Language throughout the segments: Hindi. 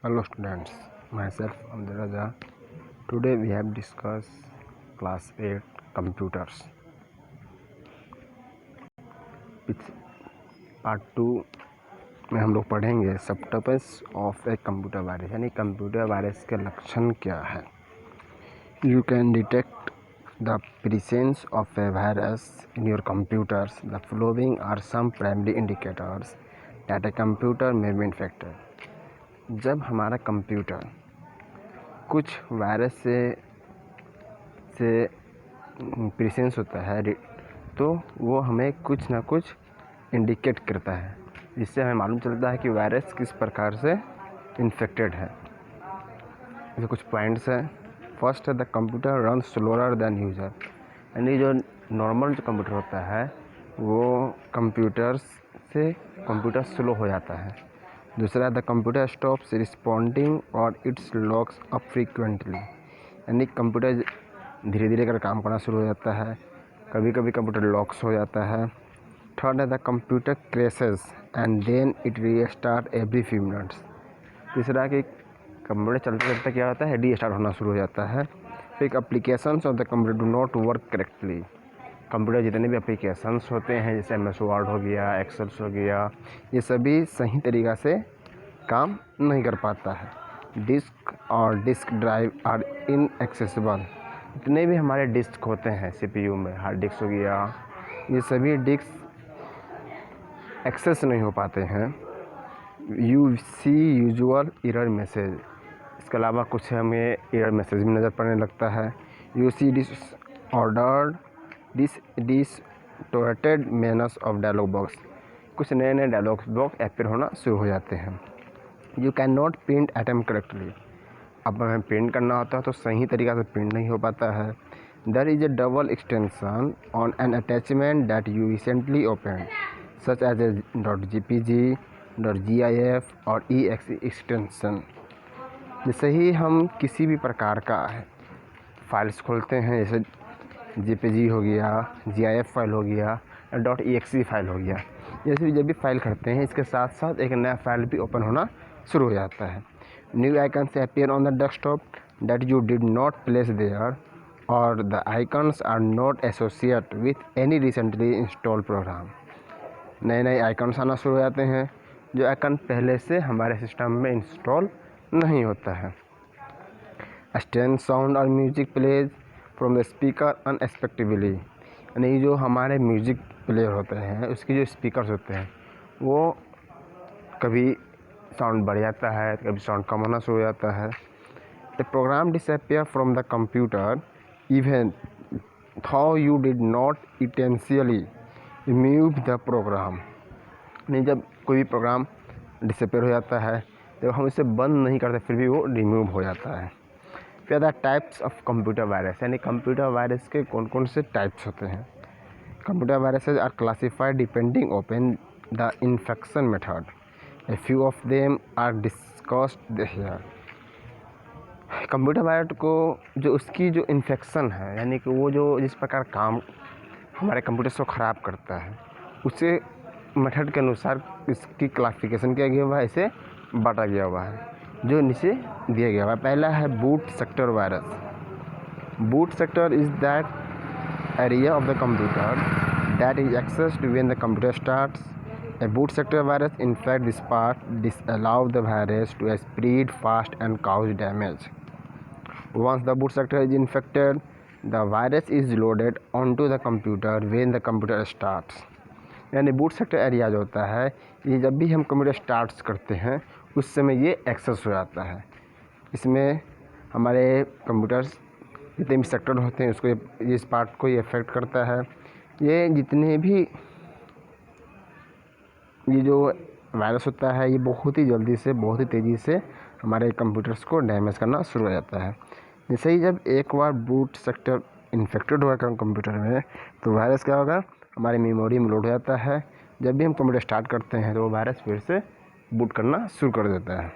Hello students, myself Amjad Raja. Today we have discussed class 8 computers. Part 2 में हम लोग पढ़ेंगे subtypes of a computer virus, यानी कंप्यूटर वायरस के लक्षण क्या है। You can detect the presence of a virus in your computers. The following are some primary indicators that a computer may be infected. जब हमारा कंप्यूटर कुछ वायरस से प्रेजेंस होता है तो वो हमें कुछ ना कुछ इंडिकेट करता है, जिससे हमें मालूम चलता है कि वायरस किस प्रकार से इन्फेक्टेड है. इसके कुछ पॉइंट्स हैं. फर्स्ट है the computer run slower then user, यानी जो नॉर्मल जो कंप्यूटर होता है वो कंप्यूटर स्लो हो जाता है. दूसरा द कंप्यूटर स्टॉप्स रिस्पॉन्डिंग और इट्स लॉक्स अप फ्रीक्वेंटली, यानी कंप्यूटर धीरे धीरे कर काम करना शुरू हो जाता है, कभी कभी कंप्यूटर लॉक्स हो जाता है. थर्ड है the computer crashes and then it restarts every few minutes. तीसरा कि कंप्यूटर चलते चलते क्या होता है, रीस्टार्ट होना शुरू हो जाता है. फिर applications of the computer do not work correctly. Computer जितने भी एप्लीकेशंस होते हैं जैसे MS वर्ड हो गया, एक्सेल्स हो गया, ये सभी सही तरीक़ा से काम नहीं कर पाता है. डिस्क और डिस्क ड्राइव आर इनएक्सेसिबल. जितने भी हमारे डिस्क होते हैं CPU में, हार्ड डिस्क हो गया, ये सभी डिस्क एक्सेस नहीं हो पाते हैं. You see usual error message, इसके अलावा कुछ हमें एरर मैसेज भी नज़र पड़ने लगता है. You see disordered distorted menus of dialog box, कुछ नए नए डायलॉग बॉक्स अपीयर होना शुरू हो जाते हैं. You can not print item correctly, अब हमें प्रिंट करना होता है तो सही तरीक़ा से प्रिंट नहीं हो पाता है. There is a double extension on an attachment that you recently open such as a .gpg, .gif और exe एक्सटेंशन. जैसे ही हम किसी भी प्रकार का फाइल्स खोलते हैं, जैसे JPG हो गया, GIF फाइल हो गया, .exe फाइल हो गया, जैसे जब भी फाइल करते हैं इसके साथ साथ एक नया फाइल भी ओपन होना शुरू हो जाता है. New icons appear on the desktop that you did not place there और the icons are not associate with any recently install program. नए नए आइकन्स आना शुरू हो जाते हैं जो आइकन पहले से हमारे सिस्टम में इंस्टॉल नहीं होता है. स्ट्रेंज साउंड और music plays from the speaker unexpectedly, यानी जो हमारे म्यूजिक प्लेयर होते हैं उसके जो स्पीकर्स होते हैं वो कभी साउंड बढ़ जाता है, कभी साउंड कम होना शुरू हो जाता है. The program disappear from the computer even though you did not intentionally remove the program, नहीं जब कोई भी प्रोग्राम डिसअपियर हो जाता है जब हम इसे बंद नहीं करते फिर भी वो रिमूव हो जाता है. फिर the types of computer virus, यानी कंप्यूटर वायरस के कौन कौन से टाइप्स होते हैं. Computer viruses are classified depending open the infection method. A few of them are discussed here. Computer virus को जो उसकी जो इन्फेक्शन है, यानी कि वो जो जिस प्रकार काम हमारे कंप्यूटर को ख़राब करता है उसे मेथड के अनुसार इसकी क्लासिफिकेशन किया गया हुआ है, इसे बांटा गया हुआ है जो नीचे दिया गया हुआ है. पहला है boot sector virus. Boot sector is that area of the computer that is accessed when the computer starts. A boot sector virus infect this part disallow the virus to spread fast and cause damage. Once the boot sector is infected, the virus is loaded onto the computer when the computer starts. यानी बूट सेक्टर एरिया जो होता है ये जब भी हम कंप्यूटर स्टार्ट करते हैं उस समय ये एक्सेस हो जाता है. इसमें हमारे कंप्यूटर्स जितने भी सेक्टर होते हैं उसको इस पार्ट को ये इफेक्ट करता है. ये जितने भी ये जो वायरस होता है ये बहुत ही जल्दी से बहुत ही तेज़ी से हमारे कंप्यूटर्स को डैमेज करना शुरू हो जाता है. जैसे ही जब एक बार बूट सेक्टर इन्फेक्टेड होगा कंप्यूटर में तो वायरस क्या होगा, हमारी मेमोरी में लोड हो जाता है. जब भी हम कंप्यूटर स्टार्ट करते हैं तो वो वायरस फिर से बूट करना शुरू कर देता है.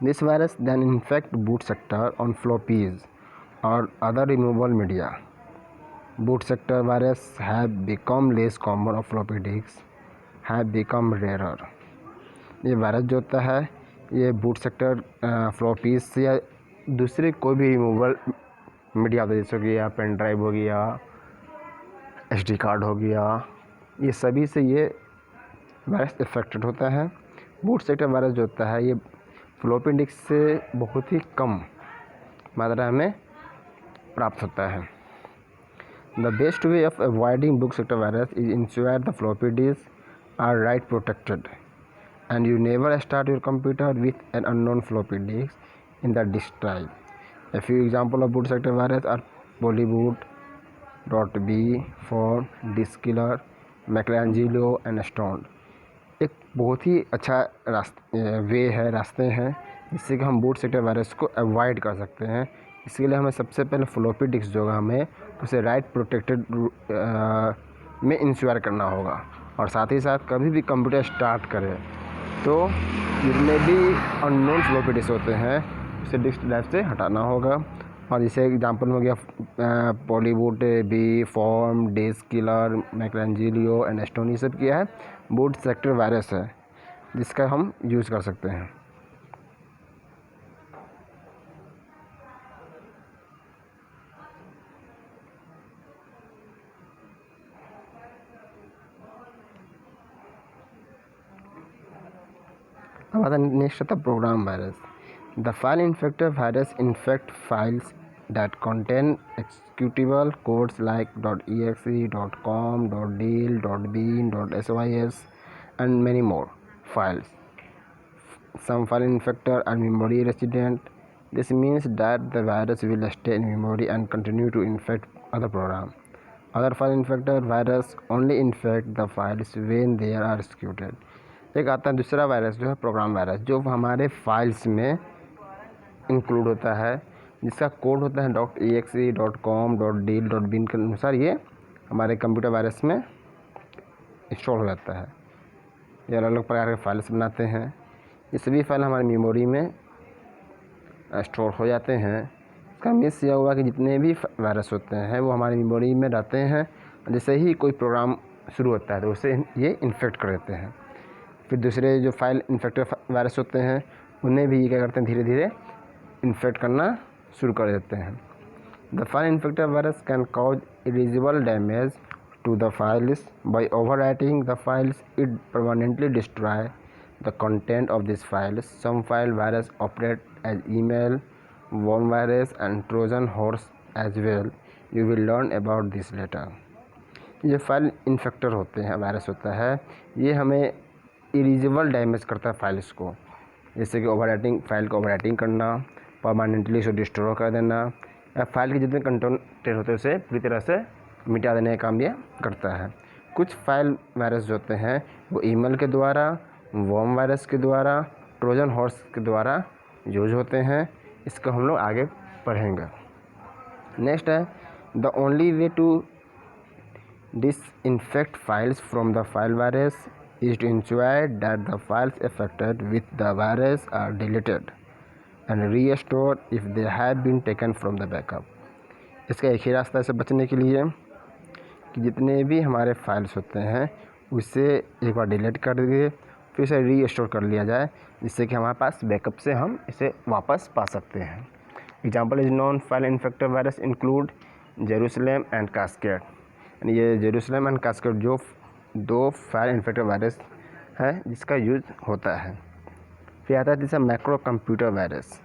This virus then infect boot sector on floppies और other removable media. Boot sector virus have become less common और floppy disk have become rare. ये वायरस जो होता है ये बूट सेक्टर फ्लॉपीज या दूसरे कोई भी रिमूवल मीडिया होता है, जैसे कि या पेन ड्राइव हो गया, SD कार्ड हो गया, ये सभी से ये वायरस इफेक्टेड होता है। बूट सेक्टर वायरस जो होता है ये फ्लॉपी डिस्क से बहुत ही कम मात्रा में प्राप्त होता है। The best way of avoiding boot sector virus is ensure the floppy disk are write protected and you never start your computer with an unknown floppy disk in the disk drive. A few examples of boot sector virus are polyboot.b, form, disk killer, Michelangelo and Stone. एक बहुत ही अच्छा रास्ते हैं जिससे कि हम बूट सेक्टर वायरस को अवॉइड कर सकते हैं। इसके लिए हमें सबसे पहले फ्लॉपी डिस्क जो है हमें उसे राइट प्रोटेक्टेड में इंश्योर करना होगा, और साथ ही साथ कभी भी कंप्यूटर स्टार्ट करें तो जितने भी अननोन फ्लॉपी डिस्क होते हैं उसे डिस्क ड्राइव से हटाना होगा। और जैसे एग्जांपल हो गया Polyboot B, Form, Disk Killer, Michelangelo and Stone, ये सब क्या है बूट सेक्टर वायरस है जिसका हम यूज़ कर सकते हैं। अब आता नेक्स्ट आता program virus. The file infector virus infect files that contain executable codes like .exe, .com, .deal, .bean, .sys and many more files. Some file infector are memory resident. This means that the virus will stay in memory and continue to infect other programs. Other file infector virus only infect the files when they are executed. एक आता है दूसरा वायरस जो है प्रोग्राम वायरस, जो हमारे फाइल्स में इंक्लूड होता है, जिसका कोड होता है .exe, .com, .deal, .bean के अनुसार ये हमारे कंप्यूटर वायरस में इंस्टॉल हो जाता है। ये अलग अलग प्रकार के फाइल्स बनाते हैं। ये सभी फाइल हमारी मेमोरी में स्टोर हो जाते हैं। इसका मीन्स यह हुआ कि जितने भी वायरस होते हैं वो हमारी मेमोरी में रहते हैं, जैसे ही कोई प्रोग्राम शुरू होता है तो उसे ये इन्फेक्ट कर देते हैं। फिर दूसरे जो फाइल इन्फेक्टर वायरस होते हैं उन्हें भी ये क्या करते हैं, धीरे धीरे इन्फेक्ट करना शुरू कर देते हैं। The file infector virus can cause irreparable damage to the files by overwriting the files. It permanently destroy the content of this files. Some file virus operate as email, worm virus and Trojan horse as well. You will learn about this later. ये फाइल इन्फेक्टर होते हैं, वायरस होता है, ये हमें इरिजिबल डैमेज करता है फाइल्स को, जैसे कि ओवरराइटिंग, फाइल को ओवरराइटिंग करना, परमानेंटली उसे डिस्ट्रॉय कर देना, या फाइल के जितने कंटेंट होते हैं उसे पूरी तरह से मिटा देने का काम यह करता है। कुछ फाइल वायरस जो होते हैं वो ईमेल के द्वारा, वर्म वायरस के द्वारा, ट्रोजन हॉर्स के द्वारा यूज होते हैं। इसको हम लोग आगे पढ़ेंगे। नेक्स्ट है the only way to disinfect files from the file virus is to ensure that the files affected with the virus are deleted and restored if they have been taken from the backup. इसका एक ही रास्ता से बचने के लिए कि जितने भी हमारे फाइल्स होते हैं उसे एक बार डिलीट कर दिए, फिर इसे रीस्टोर कर लिया जाए, जिससे कि हमारे पास बैकअप से हम इसे वापस पा सकते हैं। Example is non file infector virus include Jerusalem and cascade. ये जेरूसलेम एंड कास्केड जो दो फाइल इन्फेक्टर वायरस है जिसका यूज होता है। फिर आता है जैसे macro computer virus.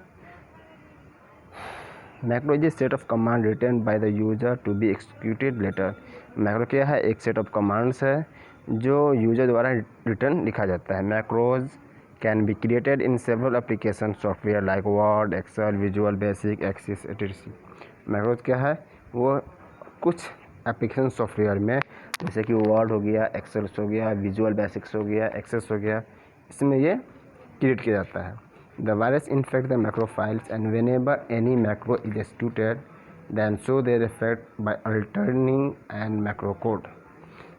Macro is a set of command written by the user to be executed later. Macro क्या है, एक सेट ऑफ कमांड्स है जो यूजर द्वारा रिटर्न लिखा जाता है। Macros can be created in several application software like Word, Excel, Visual Basic, Access etc. Macros क्या है, वो कुछ एप्लीकेशन सॉफ्टवेयर में जैसे कि वर्ड हो गया, एक्सेल हो गया, विजुअल बेसिक्स हो गया, एक्सेस हो गया, इसमें ये क्रिएट किया जाता है। The virus infect the macro files and whenever any macro is executed then show their effect by altering and macro code.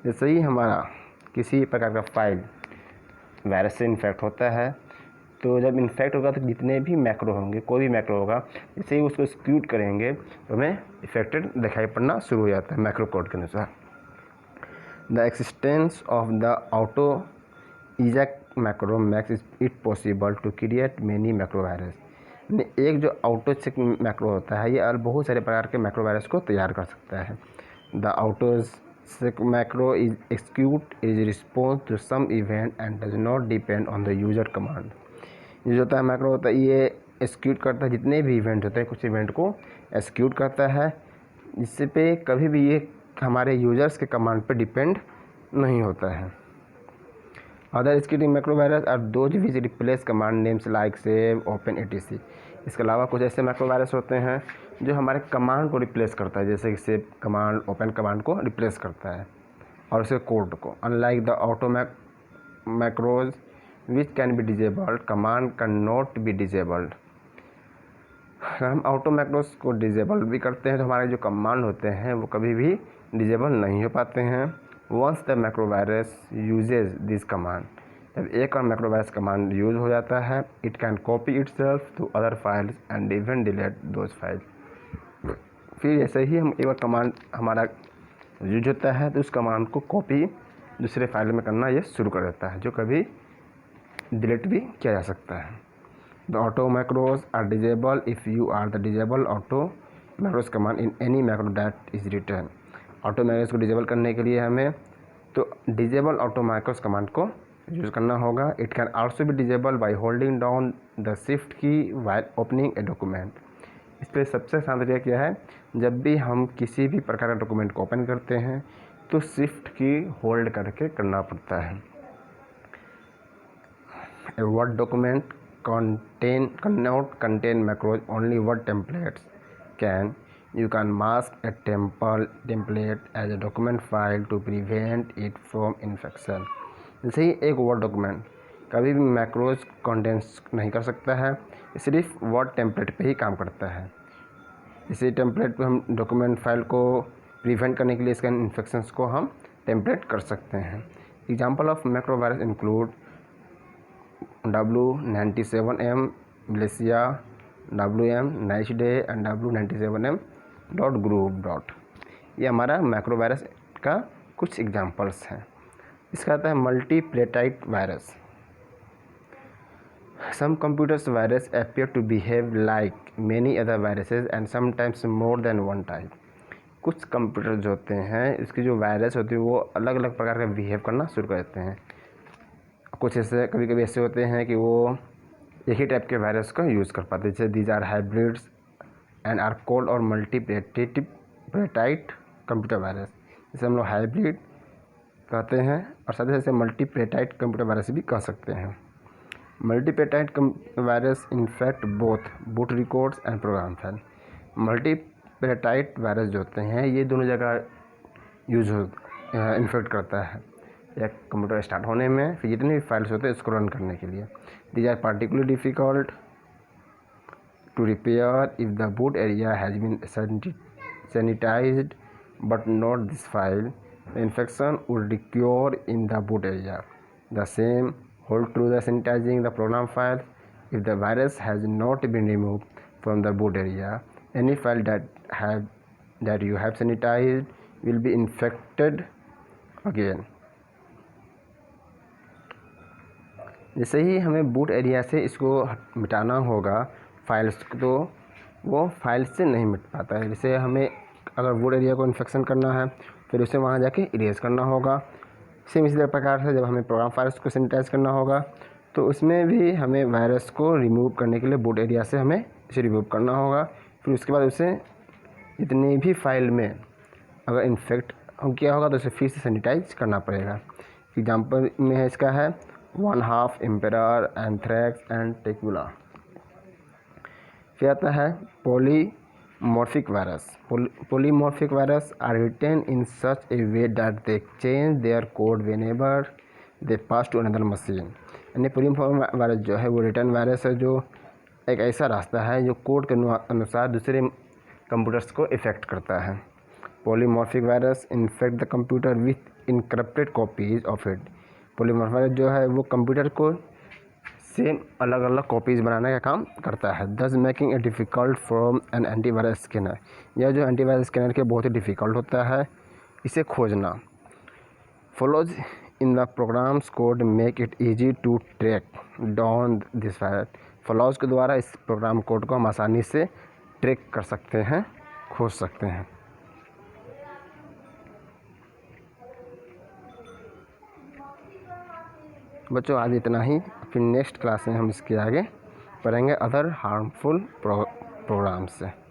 जैसे ही हमारा किसी प्रकार का फाइल वायरस से इन्फेक्ट होता है तो जब इन्फेक्ट होगा तो जितने भी मैक्रो होंगे, कोई भी मैक्रो होगा, जैसे ही उसको एक्सिक्यूट करेंगे तो हमें इफेक्टेड दिखाई पड़ना शुरू हो जाता है मैक्रो कोड के अनुसार। The existence of the auto eject macro makes it possible to create many macro virus. एक जो ऑटोचेक मैक्रो होता है ये बहुत सारे प्रकार के मैक्रो वायरस को तैयार कर सकता है। The autocheck macro is execute is response to some event and does not depend on the user command. ये जो होता है मैक्रो होता है ये एक्सिक्यूट करता है जितने भी इवेंट होते हैं, कुछ इवेंट को एक्सिक्यूट करता है, जिससे पे कभी भी ये हमारे यूजर्स के कमांड पे डिपेंड नहीं होता है। Other executing macro virus are those which replace command names like save open etc। इसके अलावा कुछ ऐसे मैक्रो वायरस होते हैं जो हमारे कमांड को रिप्लेस करता है, जैसे कि सेव कमांड ओपन कमांड को रिप्लेस करता है और उसके कोड को। Unlike the auto macros which can be disabled, command can not be disabled. हम ऑटो मैक्रोज को डिजेबल भी करते हैं तो हमारे जो कमांड होते हैं वो कभी भी डिजेबल नहीं हो पाते हैं। Once the macro virus uses this command, जब एक और मैक्रो वायरस कमांड यूज हो जाता है, it can copy itself to other files and even delete those files. फिर ऐसे ही हम एक बार कमांड हमारा यूज होता है तो उस कमांड को कॉपी दूसरे फाइल में करना ये शुरू कर देता है, जो कभी डिलीट भी किया जा सकता है। The auto macros are disabled if you are the disable auto macros command in any macro that is written। Auto macros को डिजेबल करने के लिए हमें तो डिजेबल ऑटो मैक्रोस कमांड को यूज़ करना होगा। It can also be disable by holding down the shift की व्हाइल ओपनिंग ए डॉक्यूमेंट। इस पर सबसे आसान तरीका क्या है, जब भी हम किसी भी प्रकार का डॉक्यूमेंट को ओपन करते हैं तो शिफ्ट की होल्ड करके करना पड़ता है। A word document cannot contain macros, only word templates can। You can mask a template as a document file to prevent it from infection। जैसे ही एक वर्ड डॉक्यूमेंट कभी भी मैक्रोज कंटेंट्स नहीं कर सकता है, सिर्फ वर्ड टेम्पलेट पे ही काम करता है। इसी टेम्पलेट पे हम डॉक्यूमेंट फाइल को प्रिवेंट करने के लिए इसके इन्फेक्शंस को हम टेम्पलेट कर सकते हैं। Example of macro virus include W97M Militia, WM Nice Day and W97M .group। ये हमारा मैक्रो वायरस का कुछ एग्जांपल्स हैं। इसका आता है multipartite virus. Some computers virus appear to behave like many other viruses and sometimes more than one type। कुछ कंप्यूटर जो होते हैं इसकी जो वायरस होती है वो अलग अलग प्रकार का बिहेव करना शुरू कर देते हैं। कुछ ऐसे कभी कभी ऐसे होते हैं कि वो एक ही टाइप के वायरस का यूज़ कर पाते हैं, जैसे these are hybrids and are called और मल्टीप्लेटाइट कंप्यूटर वायरस। जैसे हम लोग हाइब्रिड कहते हैं और साथ ही साथ मल्टीप्लेटाइट कंप्यूटर वायरस भी कह सकते हैं। Multipartite virus infect both boot records and program file. Multipartite virus जो होते हैं ये दोनों जगह इन्फेक्ट करता है, या कंप्यूटर स्टार्ट होने में, फिर जितने भी फाइल्स होते हैं इसको रन करने के लिए। These are particularly difficult to repair if the boot area has been sanitized but not this file, the infection would recur in the boot area. The same hold true the sanitizing the program file. If the virus has not been removed from the boot area, any file that you have sanitized will be infected again। जैसे ही हमें बूट एरिया से इसको मिटाना होगा फाइल्स, तो वो फाइल से नहीं मिट पाता है। जैसे हमें अगर बूट एरिया को इन्फेक्शन करना है फिर उसे वहाँ जाके इरेज करना होगा। सेम इसी प्रकार से जब हमें प्रोग्राम फाइल्स को सैनिटाइज करना होगा तो उसमें भी हमें वायरस को रिमूव करने के लिए बूट एरिया से हमें इसे रिमूव करना होगा। फिर उसके बाद उसे जितनी भी फाइल में अगर इन्फेक्ट किया होगा तो उसे फिर से सैनिटाइज करना पड़ेगा। एग्जाम्पल में है इसका है 1/2 एम्पेरर, एंथ्रेक्स एंड टेक्यूला। फिर आता है polymorphic virus. Polymorphic virus are written in such a way that they change their code whenever they pass to another machine. यानी पॉलीमॉर्फिक वायरस जो है वो रिटर्न वायरस है, जो एक ऐसा रास्ता है जो कोड के अनुसार दूसरे कंप्यूटर्स को इफेक्ट करता है। Polymorphic virus infect the computer with encrypted copies of it. Polymorphic virus जो है वो कंप्यूटर को सेम अलग अलग कॉपीज़ बनाने का काम करता है, thus making a difficult from an antivirus scanner. यह जो एंटीवायरस स्कैनर के बहुत ही डिफ़िकल्ट होता है इसे खोजना। Follows in the programs code make it easy to track down this file. Flaws के द्वारा इस प्रोग्राम कोड को हम आसानी से ट्रैक कर सकते हैं, खोज सकते हैं। बच्चों आज इतना ही, फिर नेक्स्ट क्लास में हम इसके आगे पढ़ेंगे अदर हार्मफुल प्रोग्राम्स से।